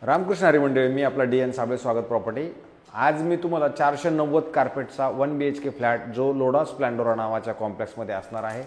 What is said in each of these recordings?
रामकृष्ण हरी मंडळी, मी आपला DN साबळे, स्वागत प्रॉपर्टी। आज मी तुम्हाला 490 कार्पेटचा 1 BHK फ्लॅट जो लोडा स्प्लेंडोरा नावाच्या कॉम्प्लेक्समध्ये असणार आहे।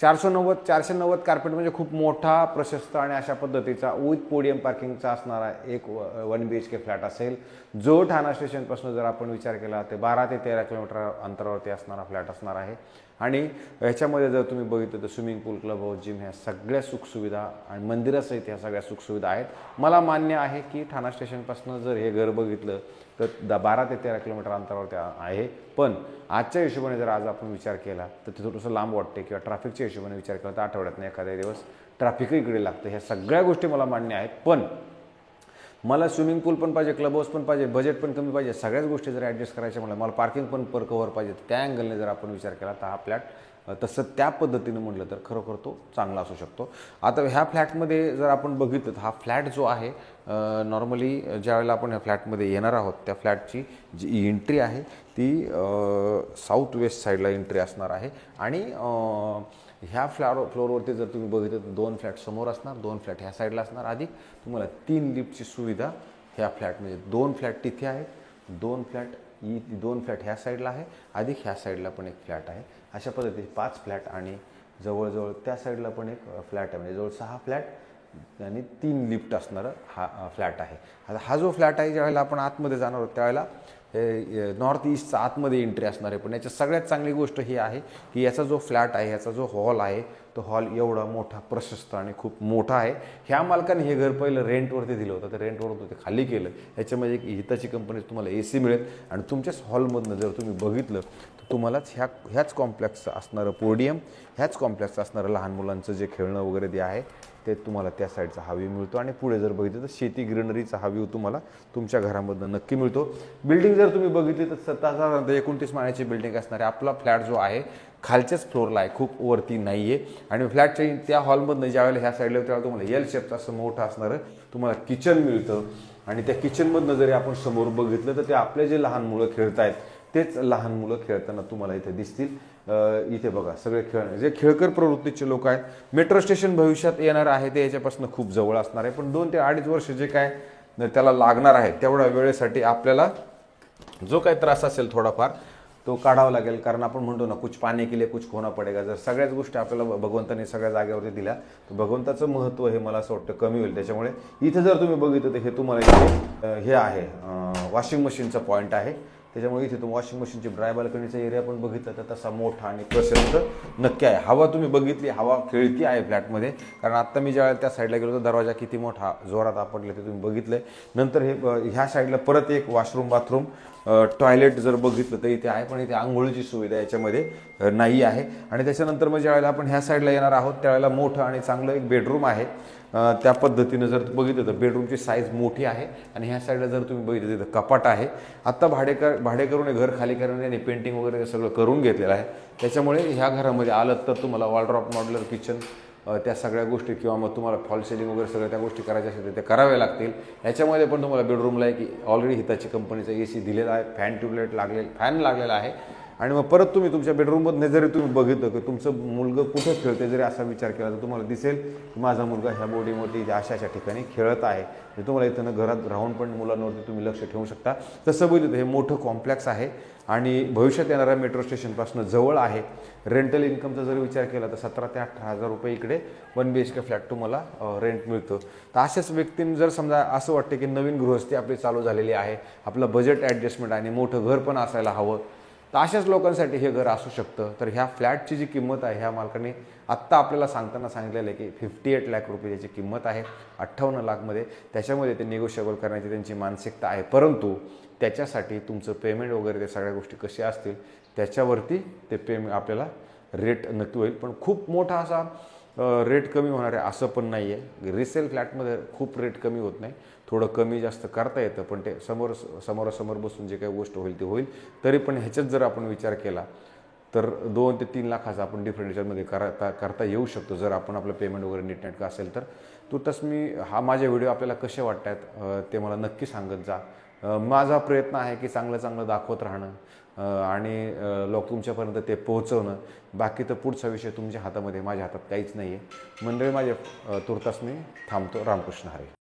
490 कार्पेट म्हणजे खूप मोठा, प्रशस्त आणि अशा पद्धतीचा विथ पोडियम पार्किंगचा असणारा एक 1 BHK फ्लॅट असेल, जो ठाणा स्टेशनपासून जर आपण विचार केला तर 12 ते 13 किलोमीटर अंतरावरती असणारा फ्लॅट असणार आहे। आणि ह्याच्यामध्ये जर तुम्ही बघितलं तर स्विमिंग पूल, क्लब हाऊस, जिम ह्या सगळ्या सुखसुविधा आणि मंदिरासहित ह्या सगळ्या सुखसुविधा आहेत। मला मान्य आहे की ठाणा स्टेशनपासून जर हे घर बघितलं तर 12 ते 13 किलोमीटर अंतरावरती आहे, पण आजच्या हिशोबाने जर आज आपण विचार केला तर ते थोडंसं लांब वाटते किंवा ट्रॅफिकच्या हिशोबाने विचार केला तर आठवड्यातून एखाद्या दिवस ट्रॅफिकही इकडे लागतं। ह्या सगळ्या गोष्टी मला मान्य आहेत, पण मला स्विमिंग पूल पण पाहिजे, क्लब हाऊस पण पाहिजे, बजेट पण कमी पाहिजे, सगळ्याच गोष्टी जर ॲडजस्ट करायच्या मला पार्किंग पण पर कव्हर पाहिजे, त्या अँगलने जर आपण विचार केला तर हा फ्लॅट तसं त्या पद्धतीनं म्हटलं तर खरोखर तो चांगला असू शकतो। आता ह्या फ्लॅटमध्ये जर आपण बघितलं तर हा फ्लॅट जो आहे नॉर्मली ज्यावेळेला आपण ह्या फ्लॅटमध्ये येणार आहोत त्या फ्लॅटची जी एंट्री आहे ती साऊथ वेस्ट साईडला एंट्री असणार आहे। आणि ह्या फ्लोअरवरती जर तुम्ही बघितलं तर 2 फ्लॅट समोर असणार, 2 फ्लॅट ह्या साईडला असणार, अधिक तुम्हाला 3 लिफ्टची सुविधा ह्या फ्लॅटमध्ये। 2 फ्लॅट तिथे आहेत, 2 फ्लॅट ह्या साईडला आहे, अधिक ह्या साईडला पण एक फ्लॅट आहे। अशा पद्धतीने 5 फ्लॅट आणि जवळजवळ त्या साईडला पण एक फ्लॅट आहे, म्हणजे जवळ 6 फ्लॅट आणि 3 लिफ्ट असणारा हा फ्लॅट आहे। आता हा जो फ्लॅट आहे ज्यावेळेला आपण आतमध्ये जाणार आहोत त्यावेळेला नॉर्थ ईस्टचा आतमध्ये एंट्री असणार आहे, पण याच्या सगळ्यात चांगली गोष्ट ही आहे की याचा जो फ्लॅट आहे, याचा जो हॉल आहे तो हॉल एवढा मोठा, प्रशस्त आणि खूप मोठा आहे। ह्या मालकाने हे घर पहिलं रेंटवरती दिलं होतं, तर रेंटवरून ते खाली केलं। ह्याच्यामध्ये एक हिताची कंपनी तुम्हाला AC मिळेल आणि तुमच्याच हॉलमधनं जर तुम्ही बघितलं तर तुम्हालाच ह्याच कॉम्प्लेक्सचं असणारं पोडियम, ह्याच कॉम्प्लेक्सचं असणारं लहान मुलांचं जे खेळणं वगैरे जे आहे ते तुम्हाला त्या साईडचा हा व्ह्यू मिळतो। आणि पुढे जर बघितलं तर शेती, ग्रीनरीचा हा व्ह्यू तुम्हाला तुमच्या घरामधनं नक्की मिळतो। बिल्डिंग जर तुम्ही बघितली तर 29 माळ्याची बिल्डिंग असणार आहे। आपला फ्लॅट जो आहे खालच्याच फ्लोअरला आहे, खूप वरती नाही आहे। आणि फ्लॅटच्या त्या हॉलमधनं ज्यावेळेला ह्या साईडला त्यावेळेला तुम्हाला L शेपचं असं मोठं असणारं तुम्हाला किचन मिळतं। आणि त्या किचनमधनं जरी आपण समोर बघितलं तर ते आपले जे लहान मुलं खेळत आहेत तेच लहान मुलं खेळताना तुम्हाला इथे दिसतील। इथे बघा सगळे जे खेळकर प्रवृत्तीचे लोक आहेत। मेट्रो स्टेशन भविष्यात येणार आहे ते याच्यापासून खूप जवळ असणार आहे, पण 2 ते 2.5 वर्ष जे काय त्याला लागणार आहे तेवढ्या वेळेसाठी आपल्याला जो काही त्रास असेल थोडाफार तो काढावा लागेल। कारण आपण म्हणतो ना, कुछ पाने के लिए कुछ खोना पडेगा। जर सगळ्याच गोष्टी आपल्याला भगवंताने सगळ्या जागेवरती दिल्या तर भगवंताचं महत्त्व हे मला असं वाटतं कमी होईल। त्याच्यामुळे इथे जर तुम्ही बघितलं तर हे तुम्हाला इथे हे आहे वॉशिंग मशीनचा पॉईंट आहे, त्याच्यामुळे इथे तुम्ही वॉशिंग मशीनची ड्राय बाल्कनीचा एरिया पण बघितला तर तसा मोठा आणि प्रशस्त नक्की आहे। हवा तुम्ही बघितली, हवा खेळती आहे फ्लॅटमध्ये, कारण आत्ता मी ज्यावेळेला त्या साईडला गेलो तर दरवाजा किती मोठा जोरात आपटले ते तुम्ही बघितलं। नंतर हे ह्या साईडला परत एक वॉशरूम, बाथरूम, टॉयलेट जर बघितलं तर इथे आहे, पण इथे आंघोळीची सुविधा याच्यामध्ये नाही आहे। आणि त्याच्यानंतर मग ज्यावेळेला आपण ह्या साईडला येणार आहोत त्यावेळेला मोठं आणि चांगलं एक बेडरूम आहे। त्या पद्धतीनं जर बघितलं तर बेडरूमची साईज मोठी आहे। आणि ह्या साईडला जर तुम्ही बघितलं तिथं कपाट आहे। आत्ता भाडेकरूने घर खाली करण्याने पेंटिंग वगैरे सगळं करून घेतलेलं आहे, त्याच्यामुळे ह्या घरामध्ये आलं तर तुम्हाला वॉलड्रॉप, मॉड्युलर किचन, त्या सगळ्या गोष्टी किंवा मग तुम्हाला फॉल सिलिंग वगैरे सगळ्या त्या गोष्टी करायच्या असेल ते कराव्या लागतील। याच्यामध्ये पण तुम्हाला बेडरूमला आहे की ऑलरेडी हिताची कंपनीचा AC दिलेला आहे, फॅन ट्यूबलाईट फॅन लागलेला आहे। आणि मग परत तुम्ही तुमच्या बेडरूममध्ये जरी तुम्ही बघितलं की तुमचं मुलगा कुठं खेळते जरी असा विचार केला तर तुम्हाला दिसेल की माझा मुलगा ह्या बोर्डिंगवरती अशा ठिकाणी खेळत आहे। म्हणजे तुम्हाला इथं घरात राहून पण मुलांवरती तुम्ही लक्ष ठेवू शकता। तसं बघितलं हे मोठं कॉम्प्लेक्स आहे आणि भविष्यात येणाऱ्या मेट्रो स्टेशनपासून जवळ आहे। रेंटल इन्कमचा जर विचार केला तर 17 ते 18 हजार रुपये इकडे 1 BHK फ्लॅट तुम्हाला रेंट मिळतं। तर अशाच व्यक्तींनी जर समजा असं वाटतं की नवीन गृहस्थी आपली चालू झालेली आहे, आपलं बजेट ॲडजस्टमेंट आणि मोठं घर पण असायला हवं, तर अशाच लोकांसाठी हे घर असू शकतं। तर ह्या फ्लॅटची जी किंमत आहे ह्या मालकाने आत्ता आपल्याला सांगताना सांगितलेलं आहे की 58 लाख रुपये याची किंमत आहे, 58 लाखमध्ये। त्याच्यामध्ये ते निगोशिएबल करण्याची त्यांची मानसिकता आहे, परंतु त्याच्यासाठी तुमचं पेमेंट वगैरे ते सगळ्या गोष्टी कशा असतील त्याच्यावरती ते पेमेंट आपल्याला रेट नक्की होईल। पण खूप मोठा असा रेट कमी होणार आहे असं पण नाही आहे। रिसेल फ्लॅटमध्ये खूप रेट कमी होत नाही, थोडं कमी जास्त करता येतं, पण ते समोरासमोर बसून जे काही गोष्ट होईल ते होईल। तरी पण ह्याच्यात जर आपण विचार केला तर 2 ते 3 लाखाचा आपण डिफरन्शियलमध्ये करता येऊ शकतो जर आपण आपलं पेमेंट वगैरे नीटनेटकं असेल तर। तुर्तास मी माझे व्हिडिओ आपल्याला कसे वाटत आहेत ते मला नक्की सांगत जा। माझा प्रयत्न आहे की चांगलं दाखवत राहणं आणि तुमच्यापर्यंत ते पोहोचवणं। बाकी तर पुढचा विषय तुमच्या हातामध्ये, माझ्या हातात काहीच नाही आहे। मंडळी माझे तुर्तास मी थांबतो। रामकृष्ण हरी।